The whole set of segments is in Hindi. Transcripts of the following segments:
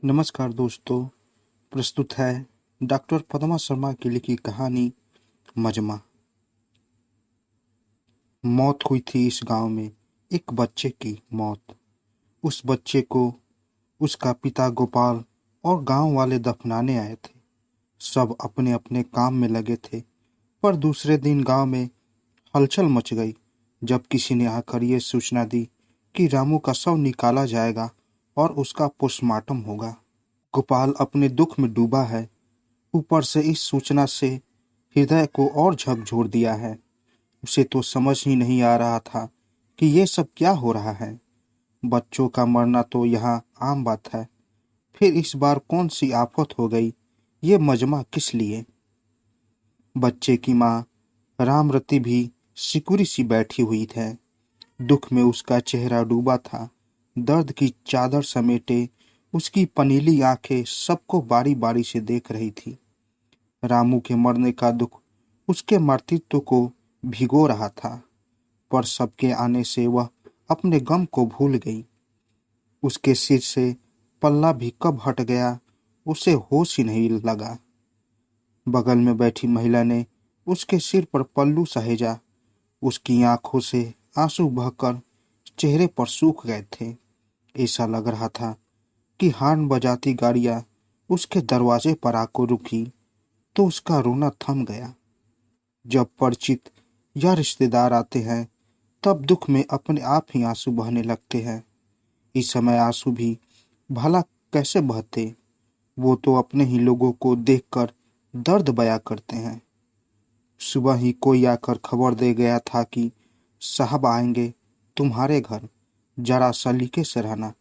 नमस्कार दोस्तों। प्रस्तुत है डॉक्टर पद्मा शर्मा की लिखी कहानी मजमा। मौत हुई थी इस गांव में, एक बच्चे की मौत। उस बच्चे को उसका पिता गोपाल और गांव वाले दफनाने आए थे। सब अपने अपने काम में लगे थे, पर दूसरे दिन गांव में हलचल मच गई जब किसी ने आकर ये सूचना दी कि रामू का शव निकाला जाएगा और उसका पोस्टमार्टम होगा। गोपाल अपने दुख में डूबा है, ऊपर से इस सूचना से हृदय को और झकझोर दिया है। उसे तो समझ ही नहीं आ रहा था कि ये सब क्या हो रहा है। बच्चों का मरना तो यहाँ आम बात है, फिर इस बार कौन सी आफत हो गई, ये मजमा किस लिए। बच्चे की माँ रामरती भी सिकुड़ी सी बैठी हुई है। दुख में उसका चेहरा डूबा था। दर्द की चादर समेटे उसकी पनीली आंखें सबको बारी बारी से देख रही थी। रामू के मरने का दुख उसके मर्तित्व को भिगो रहा था, पर सबके आने से वह अपने गम को भूल गई। उसके सिर से पल्ला भी कब हट गया, उसे होश ही नहीं लगा। बगल में बैठी महिला ने उसके सिर पर पल्लू सहेजा। उसकी आंखों से आंसू बहकर चेहरे पर सूख गए थे। ऐसा लग रहा था कि हॉर्न बजाती गाड़ियां उसके दरवाजे पर आकर रुकी तो उसका रोना थम गया। जब परिचित या रिश्तेदार आते हैं तब दुख में अपने आप ही आंसू बहने लगते हैं। इस समय आंसू भी भला कैसे बहते, वो तो अपने ही लोगों को देखकर दर्द बयां करते हैं। सुबह ही कोई आकर खबर दे गया था कि साहब आएंगे तुम्हारे घर, जरा सलीके से रहना।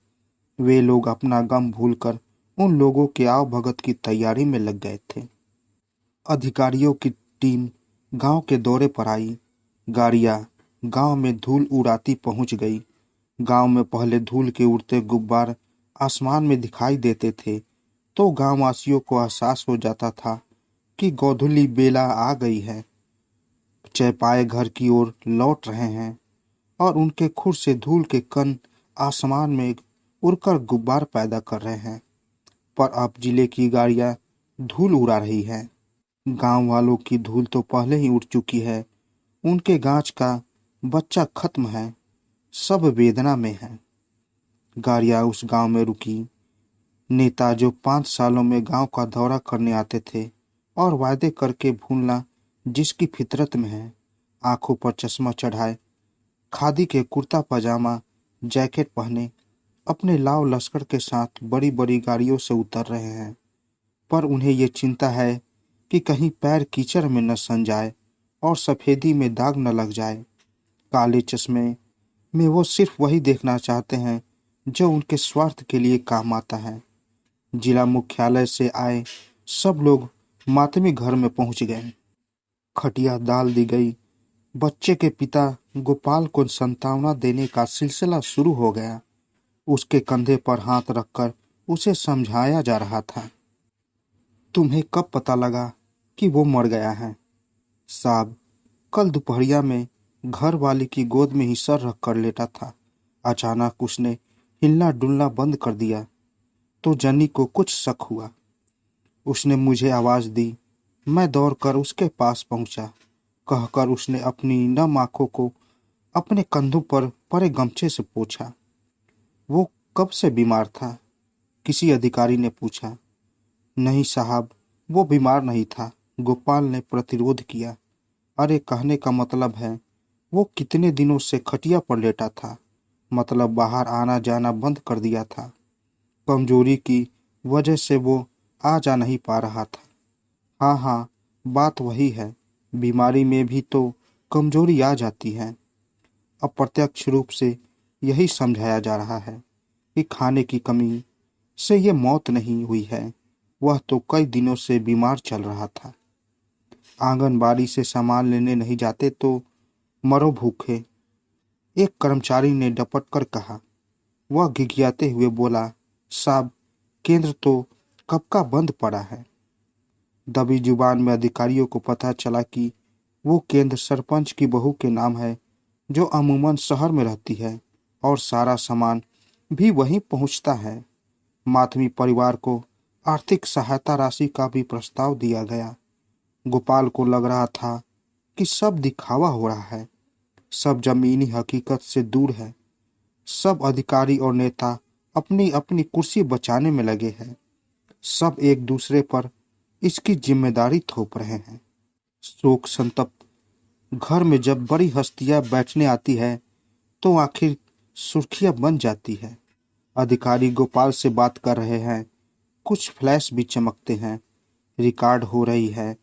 वे लोग अपना गम भूलकर उन लोगों के आव भगत की तैयारी में लग गए थे। अधिकारियों की टीम गांव के दौरे पर आई। गाड़ियां गांव में धूल उड़ाती पहुंच गई। गांव में पहले धूल के उड़ते गुब्बार आसमान में दिखाई देते थे तो गांववासियों को एहसास हो जाता था कि गोधूली बेला आ गई है। चैपाए घर की ओर लौट रहे हैं और उनके खुर से धूल के कण आसमान में उड़कर गुब्बार पैदा कर रहे हैं। पर अब जिले की गाड़ियां धूल उड़ा रही हैं। गांव वालों की धूल तो पहले ही उड़ चुकी है। उनके गांच का बच्चा खत्म है, सब वेदना में है। गाड़ियां उस गांव में रुकी। नेता जो 5 सालों में गांव का दौरा करने आते थे और वायदे करके भूलना जिसकी फितरत में है, आंखों पर चश्मा चढ़ाए, खादी के कुर्ता पजामा जैकेट पहने अपने लाव लश्कर के साथ बड़ी बड़ी गाड़ियों से उतर रहे हैं। पर उन्हें ये चिंता है कि कहीं पैर कीचड़ में न सन जाए और सफेदी में दाग न लग जाए। काले चश्मे में वो सिर्फ वही देखना चाहते हैं जो उनके स्वार्थ के लिए काम आता है। जिला मुख्यालय से आए सब लोग मातमी घर में पहुंच गए। खटिया डाल दी गई। बच्चे के पिता गोपाल को सांत्वना देने का सिलसिला शुरू हो गया। उसके कंधे पर हाथ रखकर उसे समझाया जा रहा था। तुम्हें कब पता लगा कि वो मर गया है? साहब, कल दोपहरिया में घर वाले की गोद में ही सर रख कर लेटा था। अचानक उसने हिलना डुलना बंद कर दिया तो जन्नी को कुछ शक हुआ। उसने मुझे आवाज दी। मैं दौड़कर उसके पास पहुंचा। कहकर उसने अपनी नम आंखों को अपने कंधों पर पड़े गमछे से पोंछा। वो कब से बीमार था? किसी अधिकारी ने पूछा। नहीं साहब, वो बीमार नहीं था, गोपाल ने प्रतिरोध किया। अरे कहने का मतलब है वो कितने दिनों से खटिया पर लेटा था, मतलब बाहर आना जाना बंद कर दिया था। कमजोरी की वजह से वो आ जा नहीं पा रहा था। हाँ हाँ, बात वही है, बीमारी में भी तो कमजोरी आ जाती है। अप्रत्यक्ष रूप से यही समझाया जा रहा है कि खाने की कमी से ये मौत नहीं हुई है, वह तो कई दिनों से बीमार चल रहा था। आंगनबाड़ी से सामान लेने नहीं जाते तो मरो भूखे, एक कर्मचारी ने डपट कर कहा। वह घिघियाते हुए बोला, साहब केंद्र तो कब का बंद पड़ा है। दबी जुबान में अधिकारियों को पता चला कि वो केंद्र सरपंच की बहू के नाम है, जो अमूमन शहर में रहती है और सारा सामान भी वहीं पहुंचता है। मातमी परिवार को आर्थिक सहायता राशि का भी प्रस्ताव दिया गया। गोपाल को लग रहा था कि सब दिखावा हो रहा है, सब जमीनी हकीकत से दूर है, सब अधिकारी और नेता अपनी अपनी कुर्सी बचाने में लगे हैं, सब एक दूसरे पर इसकी जिम्मेदारी थोप रहे हैं। शोक संतप्त घर में जब बड़ी हस्तियां बैठने आती है तो आखिर सुर्खियां बन जाती है। अधिकारी गोपाल से बात कर रहे हैं, कुछ फ्लैश भी चमकते हैं, रिकॉर्ड हो रही है,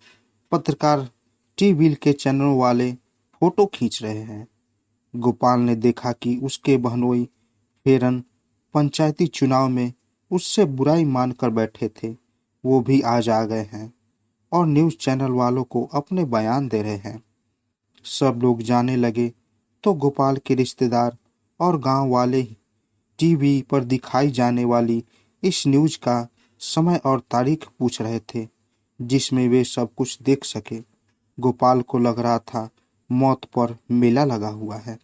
पत्रकार टीवी के चैनलों वाले फोटो खींच रहे हैं। गोपाल ने देखा कि उसके बहनोई फेरन पंचायती चुनाव में उससे बुराई मानकर बैठे थे, वो भी आज आ गए हैं और न्यूज़ चैनल वालों को अपने बयान दे रहे हैं। सब लोग जाने लगे तो गोपाल के रिश्तेदार और गांव वाले टीवी पर दिखाई जाने वाली इस न्यूज़ का समय और तारीख पूछ रहे थे जिसमें वे सब कुछ देख सके। गोपाल को लग रहा था मौत पर मेला लगा हुआ है।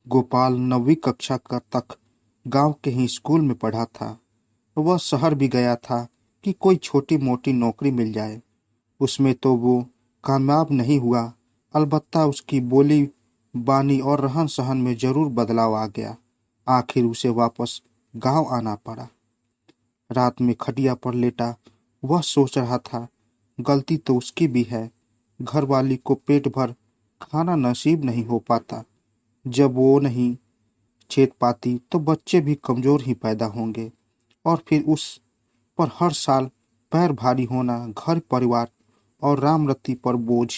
गोपाल 9वीं कक्षा का तक गांव के ही स्कूल में पढ़ा था। वह शहर भी गया था कि कोई छोटी मोटी नौकरी मिल जाए। उसमें तो वो कामयाब नहीं हुआ, अलबत्ता उसकी बोली बानी और रहन सहन में जरूर बदलाव आ गया। आखिर उसे वापस गांव आना पड़ा। रात में खटिया पर लेटा वह सोच रहा था, गलती तो उसकी भी है। घरवाली को पेट भर खाना नसीब नहीं हो पाता। जब वो नहीं छेद पाती तो बच्चे भी कमजोर ही पैदा होंगे और फिर उस पर हर साल पैर भारी होना, घर परिवार और रामरती पर बोझ।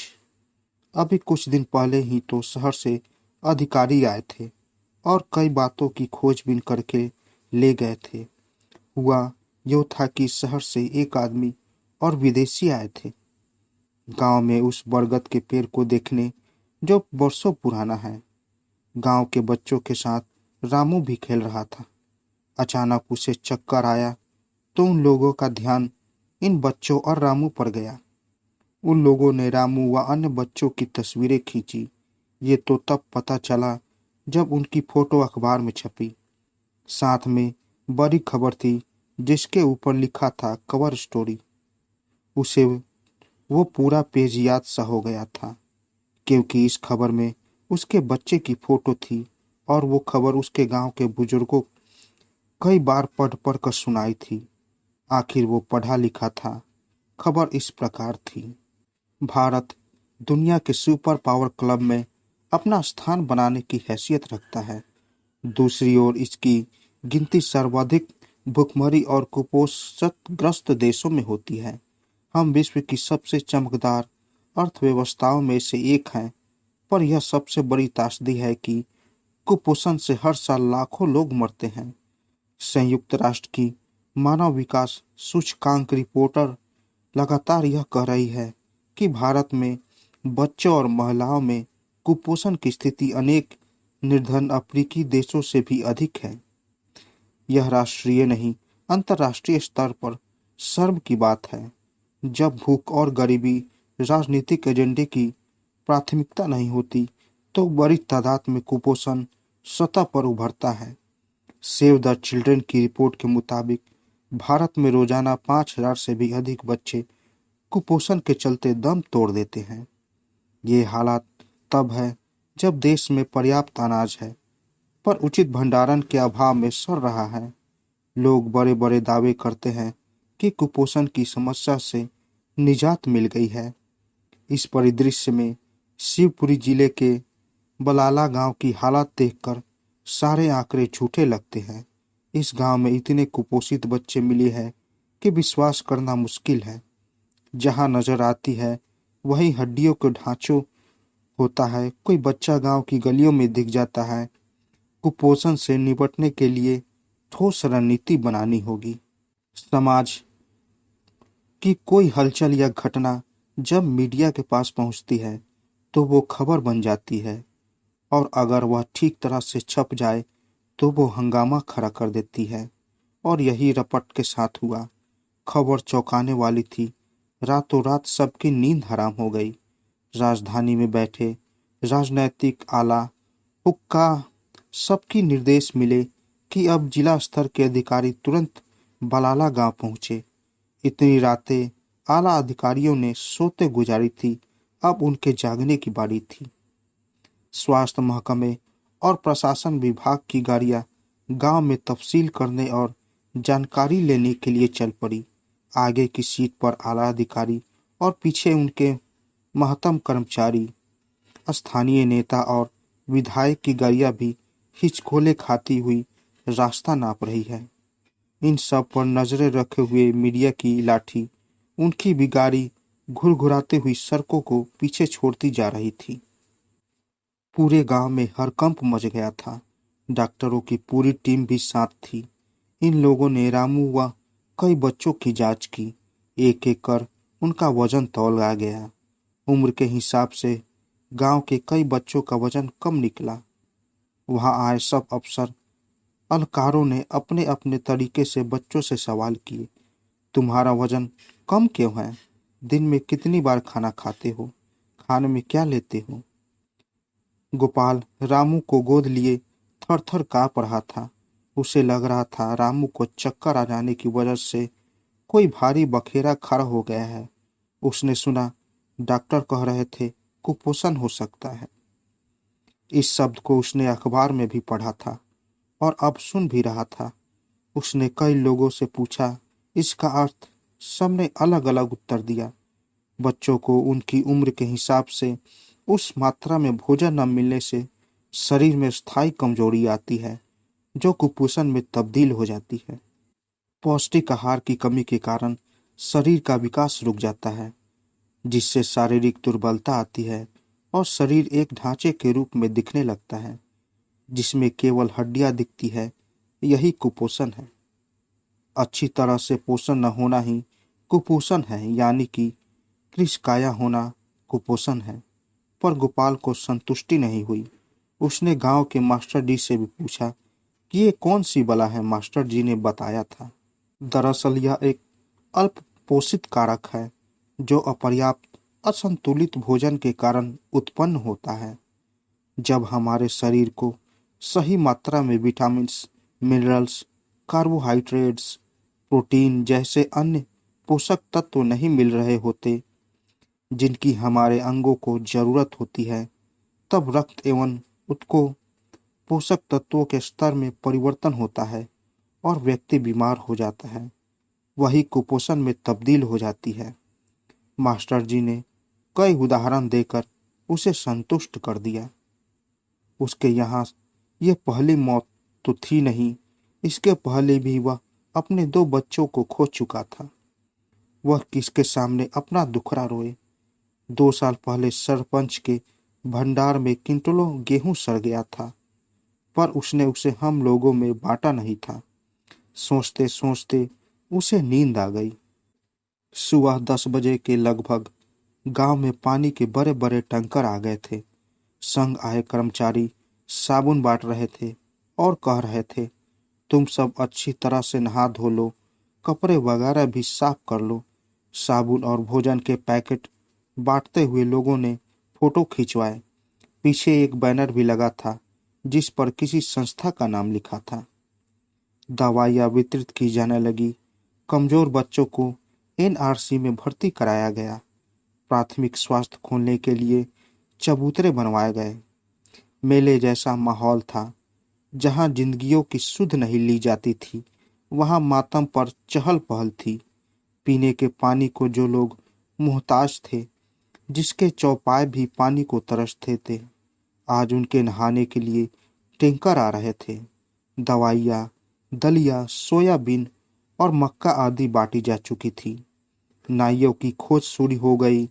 अभी कुछ दिन पहले ही तो शहर से अधिकारी आए थे और कई बातों की खोजबीन करके ले गए थे। हुआ यो था कि शहर से एक आदमी और विदेशी आए थे गांव में उस बरगद के पेड़ को देखने जो बरसों पुराना है। गांव के बच्चों के साथ रामू भी खेल रहा था। अचानक उसे चक्कर आया तो उन लोगों का ध्यान इन बच्चों और रामू पर गया। उन लोगों ने रामू व अन्य बच्चों की तस्वीरें खींची। ये तो तब पता चला जब उनकी फोटो अखबार में छपी। साथ में बड़ी खबर थी जिसके ऊपर लिखा था कवर स्टोरी। उसे वो पूरा पेज याद सा हो गया था क्योंकि इस खबर में उसके बच्चे की फोटो थी और वो खबर उसके गांव के बुजुर्गों कई बार पढ़ पढ़ कर सुनाई थी। आखिर वो पढ़ा लिखा था। खबर इस प्रकार थी, भारत दुनिया के सुपर पावर क्लब में अपना स्थान बनाने की हैसियत रखता है। दूसरी ओर इसकी गिनती सर्वाधिक भुखमरी और कुपोषणग्रस्त देशों में होती है। हम विश्व की सबसे चमकदार अर्थव्यवस्थाओं में से एक हैं, पर यह सबसे बड़ी त्रासदी है कि कुपोषण से हर साल लाखों लोग मरते हैं। संयुक्त राष्ट्र की मानव विकास सूचकांक रिपोर्टर लगातार यह कह रही है कि भारत में बच्चों और महिलाओं में कुपोषण की स्थिति अनेक निर्धन अफ्रीकी देशों से भी अधिक है। यह राष्ट्रीय नहीं, अंतर्राष्ट्रीय स्तर पर शर्म की बात है जब भूख और गरीबी राजनीतिक एजेंडे की प्राथमिकता नहीं होती तो बड़ी तादाद में कुपोषण सतह पर उभरता है। सेव द चिल्ड्रन की रिपोर्ट के मुताबिक भारत में रोजाना 5,000 से भी अधिक बच्चे कुपोषण के चलते दम तोड़ देते हैं। ये हालात तब है जब देश में पर्याप्त अनाज है पर उचित भंडारण के अभाव में सड़ रहा है। लोग बड़े बड़े दावे करते हैं कि कुपोषण की समस्या से निजात मिल गई है। इस परिदृश्य में शिवपुरी जिले के बलाला गांव की हालत देखकर सारे आंकड़े झूठे लगते हैं। इस गांव में इतने कुपोषित बच्चे मिले हैं कि विश्वास करना मुश्किल है। जहां नजर आती है वहीं हड्डियों के ढांचों होता है। कोई बच्चा गांव की गलियों में दिख जाता है। कुपोषण से निपटने के लिए ठोस रणनीति बनानी होगी। समाज की कोई हलचल या घटना जब मीडिया के पास पहुंचती है तो वो खबर बन जाती है और अगर वह ठीक तरह से छप जाए तो वो हंगामा खड़ा कर देती है। और यही रपट के साथ हुआ। खबर चौंकाने वाली थी। रातों रात सबकी नींद हराम हो गई। राजधानी में बैठे राजनैतिक आला हुक्का सबकी निर्देश मिले कि अब जिला स्तर के अधिकारी तुरंत बलाला गांव पहुंचे। इतनी रातें आला अधिकारियों ने सोते गुजारी थी, अब उनके जागने की बारी थी। स्वास्थ्य महकमे और प्रशासन विभाग की गाड़ियां गांव में तफसील करने और जानकारी लेने के लिए चल पड़ी। आगे की सीट पर आला अधिकारी और पीछे उनके महत्तम कर्मचारी। स्थानीय नेता और विधायक की गाड़ियां भी हिचकोले खाती हुई रास्ता नाप रही है। इन सब पर नजरें रखे हुए मीडिया की लाठी उनकी भी गाड़ी घुरघुराते हुई सड़कों को पीछे छोड़ती जा रही थी। पूरे गांव में हड़कंप मच गया था। डॉक्टरों की पूरी टीम भी साथ थी। इन लोगों ने रामू व कई बच्चों की जांच की। एक एक कर उनका वजन तौला गया। उम्र के हिसाब से गांव के कई बच्चों का वजन कम निकला। वहां आए सब अफसर अलकारों ने अपने अपने तरीके से बच्चों से सवाल किए, तुम्हारा वजन कम क्यों है? दिन में कितनी बार खाना खाते हो? खाने में क्या लेते हो? गोपाल रामू को गोद लिए थर थर काँप रहा था। उसे लग रहा था रामू को चक्कर आ जाने की वजह से कोई भारी बखेरा खड़ा हो गया है। उसने सुना डॉक्टर कह रहे थे कुपोषण हो सकता है। इस शब्द को उसने अखबार में भी पढ़ा था और अब सुन भी रहा था। उसने कई लोगों से पूछा इसका अर्थ। सबने अलग अलग उत्तर दिया। बच्चों को उनकी उम्र के हिसाब से उस मात्रा में भोजन न मिलने से शरीर में स्थायी कमजोरी आती है जो कुपोषण में तब्दील हो जाती है। पौष्टिक आहार की कमी के कारण शरीर का विकास रुक जाता है, जिससे शारीरिक दुर्बलता आती है और शरीर एक ढांचे के रूप में दिखने लगता है जिसमें केवल हड्डियां दिखती है। यही कुपोषण है। अच्छी तरह से पोषण न होना ही कुपोषण है, यानी कि कृशकाया होना कुपोषण है। पर गोपाल को संतुष्टि नहीं हुई। उसने गांव के मास्टर जी से भी पूछा कि ये कौन सी बला है। मास्टर जी ने बताया था, दरअसल यह एक अल्प पोषित कारक है जो अपर्याप्त असंतुलित भोजन के कारण उत्पन्न होता है। जब हमारे शरीर को सही मात्रा में विटामिन्स, मिनरल्स, कार्बोहाइड्रेट्स, प्रोटीन जैसे अन्य पोषक तत्व नहीं मिल रहे होते जिनकी हमारे अंगों को जरूरत होती है, तब रक्त एवं उत्को पोषक तत्वों के स्तर में परिवर्तन होता है और व्यक्ति बीमार हो जाता है। वही कुपोषण में तब्दील हो जाती है। मास्टर जी ने कई उदाहरण देकर उसे संतुष्ट कर दिया। उसके यहाँ ये पहली मौत तो थी नहीं, इसके पहले भी वह अपने 2 बच्चों को खो चुका था। वह किसके सामने अपना दुखड़ा रोए? 2 साल पहले सरपंच के भंडार में किंटलों गेहूं सड़ गया था, पर उसने उसे हम लोगों में बांटा नहीं था। सोचते सोचते उसे नींद आ गई। सुबह 10 बजे के लगभग गांव में पानी के बड़े बड़े टैंकर आ गए थे। संग आए कर्मचारी साबुन बांट रहे थे और कह रहे थे, तुम सब अच्छी तरह से नहा धो लो, कपड़े वगैरह भी साफ कर लो। साबुन और भोजन के पैकेट बांटते हुए लोगों ने फोटो खिंचवाए। पीछे एक बैनर भी लगा था जिस पर किसी संस्था का नाम लिखा था। दवाइयाँ वितरित की जाने लगी। कमजोर बच्चों को एनआरसी में भर्ती कराया गया। प्राथमिक स्वास्थ्य खोलने के लिए चबूतरे बनवाए गए। मेले जैसा माहौल था। जहां जिंदगियों की सुध नहीं ली जाती थी, वहां मातम पर चहल पहल थी। पीने के पानी को जो लोग मोहताज थे, जिसके चौपाए भी पानी को तरसते थे, आज उनके नहाने के लिए टैंकर आ रहे थे। दवाइयाँ, दलिया, सोयाबीन और मक्का आदि बांटी जा चुकी थी। नाइयों की खोज शुरू हो गई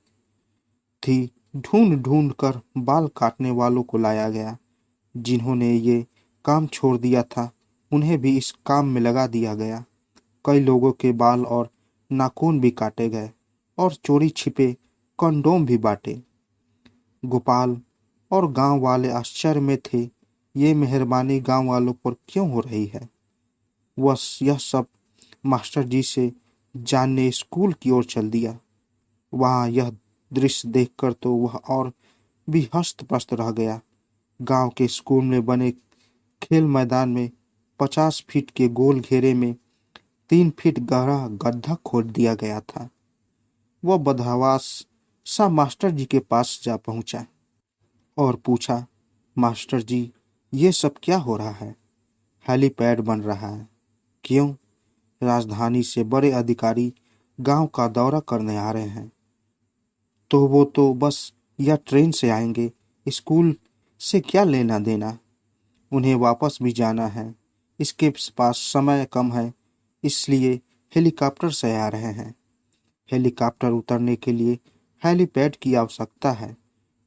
थी। ढूंढ ढूंढ कर बाल काटने वालों को लाया गया। जिन्होंने ये काम छोड़ दिया था, उन्हें भी इस काम में लगा दिया गया। कई लोगों के बाल और नाखून भी काटे गए और चोरी छिपे कंडोम भी बांटे। गोपाल और गांव वाले आश्चर्य में थे। ये मेहरबानी गांव वालों पर क्यों हो रही है? वह यह सब मास्टर जी से जानने स्कूल की ओर चल दिया। वहां यह दृश्य देखकर तो वह और भी हस्त-पस्त रह गया। गांव के स्कूल में बने खेल मैदान में 50 फीट के गोल घेरे में 3 फीट गहरा गड्ढा खोद दिया गया था। वह बदहवास सा मास्टर जी के पास जा पहुंचा और पूछा, मास्टर जी, ये सब क्या हो रहा है? हेलीपैड बन रहा है। क्यों? राजधानी से बड़े अधिकारी गांव का दौरा करने आ रहे हैं। तो वो तो बस या ट्रेन से आएंगे, स्कूल से क्या लेना देना? उन्हें वापस भी जाना है। इसके पास समय कम है, इसलिए हेलीकॉप्टर से आ रहे हैं। हेलीकॉप्टर उतरने के लिए हेलीपैड की आवश्यकता है।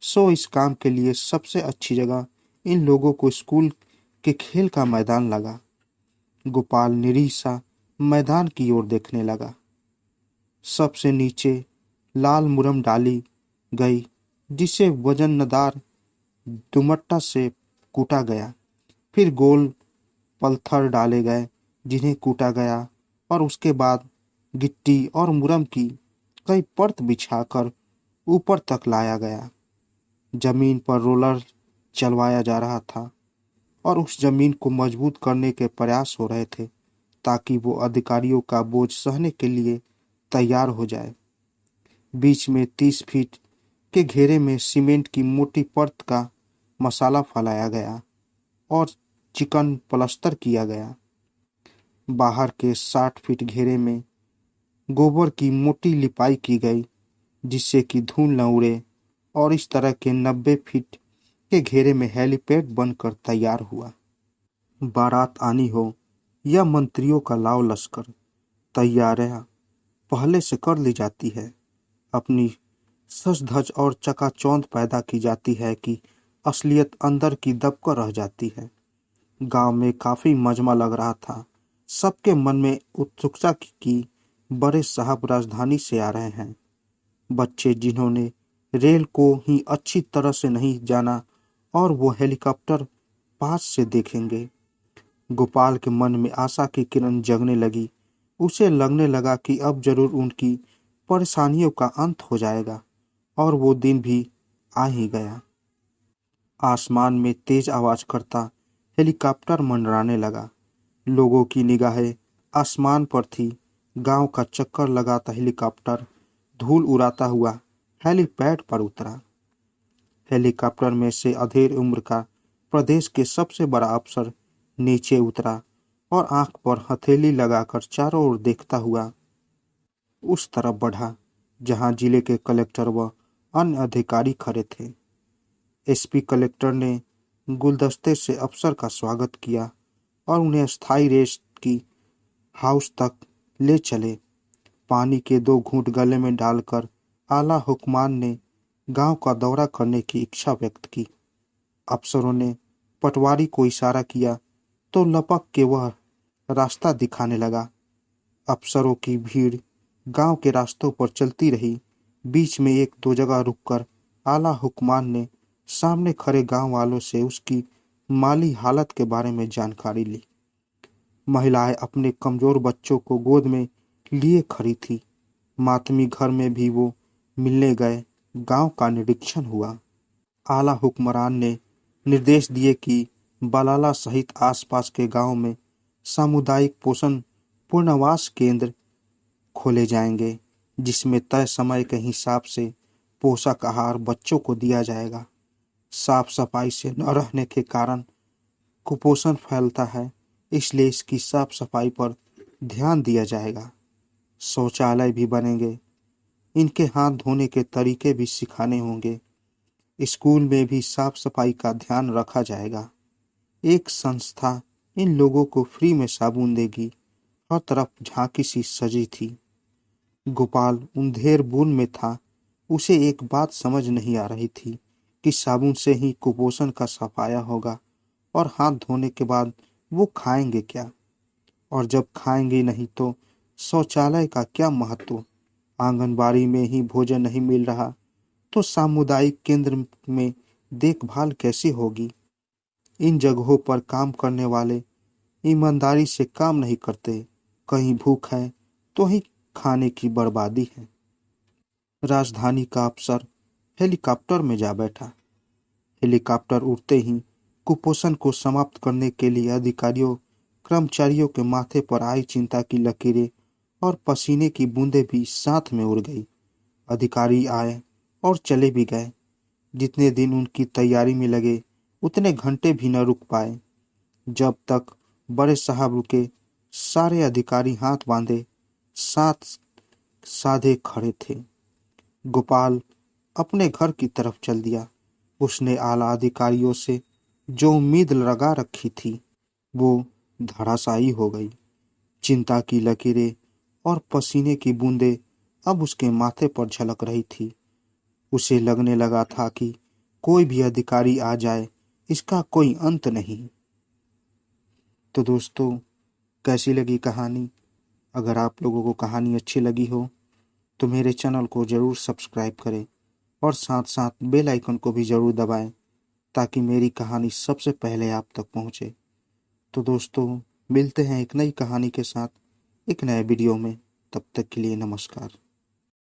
सो इस काम के लिए सबसे अच्छी जगह इन लोगों को स्कूल के खेल का मैदान लगा। गोपाल निरीसा मैदान की ओर देखने लगा। सबसे नीचे लाल मुरम डाली गई, जिसे वजनदार दुमट्टा से कूटा गया। फिर गोल पत्थर डाले गए, जिन्हें कूटा गया, और उसके बाद गिट्टी और मुरम की कई परत बिछाकर ऊपर तक लाया गया। जमीन पर रोलर चलवाया जा रहा था और उस जमीन को मजबूत करने के प्रयास हो रहे थे, ताकि वो अधिकारियों का बोझ सहने के लिए तैयार हो जाए। बीच में 30 फीट के घेरे में सीमेंट की मोटी परत का मसाला फैलाया गया और चिकन प्लास्टर किया गया। बाहर के 60 फीट घेरे में गोबर की मोटी लिपाई की गई, जिससे कि धूल न उड़े, और इस तरह के 90 फीट के घेरे में हेलीपैड बनकर तैयार हुआ। बारात आनी हो या मंत्रियों का लाव लश्कर, तैयारियां पहले से कर ली जाती है। अपनी सज धज और चकाचौंध पैदा की जाती है कि असलियत अंदर की दबकर रह जाती है। गांव में काफी मजमा लग रहा था। सबके मन में उत्सुकता कि बड़े साहब राजधानी से आ रहे हैं। बच्चे जिन्होंने रेल को ही अच्छी तरह से नहीं जाना, और वो हेलीकॉप्टर पास से देखेंगे। गोपाल के मन में आशा की किरण जगने लगी। उसे लगने लगा कि अब जरूर उनकी परेशानियों का अंत हो जाएगा, और वो दिन भी आ ही गया। आसमान में तेज आवाज करता हेलीकॉप्टर मंडराने लगा। लोगों की निगाहें आसमान पर थी। गांव का चक्कर लगाता हेलीकॉप्टर धूल उड़ाता हुआ हेलीपैड पर उतरा। हेलीकॉप्टर में से अधेड़ उम्र का प्रदेश के सबसे बड़ा अफसर नीचे उतरा और आंख पर हथेली लगाकर चारों ओर देखता हुआ उस तरफ बढ़ा जहां जिले के कलेक्टर व अन्य अधिकारी खड़े थे। एसपी कलेक्टर ने गुलदस्ते से अफसर का स्वागत किया और उन्हें स्थायी रेस्ट की हाउस तक ले चले। पानी के 2 घूंट गले में डालकर आला हुक्मान ने गांव का दौरा करने की इच्छा व्यक्त की। अफसरों ने पटवारी को इशारा किया तो लपक के वह रास्ता दिखाने लगा। अफसरों की भीड़ गांव के रास्तों पर चलती रही। बीच में 1-2 जगह रुककर आला हुक्मान ने सामने खड़े गांव वालों से उसकी माली हालत के बारे में जानकारी ली। महिलाएं अपने कमजोर बच्चों को गोद में लिए खड़ी थी। मातमी घर में भी वो मिलने गए। गांव का निरीक्षण हुआ। आला हुक्मरान ने निर्देश दिए कि बलाला सहित आसपास के गांव में सामुदायिक पोषण पुनर्वास केंद्र खोले जाएंगे, जिसमें तय समय के हिसाब से पोषक आहार बच्चों को दिया जाएगा। साफ सफाई से न रहने के कारण कुपोषण फैलता है, इसलिए इसकी साफ सफाई पर ध्यान दिया जाएगा। शौचालय भी बनेंगे। इनके हाथ धोने के तरीके भी सिखाने होंगे। स्कूल में भी साफ सफाई का ध्यान रखा जाएगा। एक संस्था इन लोगों को फ्री में साबुन देगी। हर तरफ झांकी सी सजी थी। गोपाल अंधेर बूंद में था। उसे एक बात समझ नहीं आ रही थी कि साबुन से ही कुपोषण का सफाया होगा, और हाथ धोने के बाद वो खाएंगे क्या? और जब खाएंगे नहीं तो शौचालय का क्या महत्व? आंगनबाड़ी में ही भोजन नहीं मिल रहा तो सामुदायिक केंद्र में देखभाल कैसी होगी? इन जगहों पर काम करने वाले ईमानदारी से काम नहीं करते। कहीं भूख है तो ही खाने की बर्बादी है। राजधानी का अफसर हेलीकॉप्टर में जा बैठा। हेलीकॉप्टर उड़ते ही कुपोषण को समाप्त करने के लिए अधिकारियों कर्मचारियों के माथे पर आई चिंता की लकीरें और पसीने की बूंदें भी साथ में उड़ गई। अधिकारी आए और चले भी गए। जितने दिन उनकी तैयारी में लगे उतने घंटे भी न रुक पाए। जब तक बड़े साहब रुके, सारे अधिकारी हाथ बांधे साथ साधे खड़े थे। गोपाल अपने घर की तरफ चल दिया। उसने आला अधिकारियों से जो उम्मीद लगा रखी थी वो धराशायी हो गई। चिंता की लकीरें और पसीने की बूंदें अब उसके माथे पर झलक रही थी। उसे लगने लगा था कि कोई भी अधिकारी आ जाए, इसका कोई अंत नहीं। तो दोस्तों, कैसी लगी कहानी? अगर आप लोगों को कहानी अच्छी लगी हो तो मेरे चैनल को ज़रूर सब्सक्राइब करें और साथ साथ बेल आइकन को भी ज़रूर दबाएं ताकि मेरी कहानी सबसे पहले आप तक पहुंचे। तो दोस्तों, मिलते हैं एक नई कहानी के साथ एक नए वीडियो में। तब तक के लिए नमस्कार।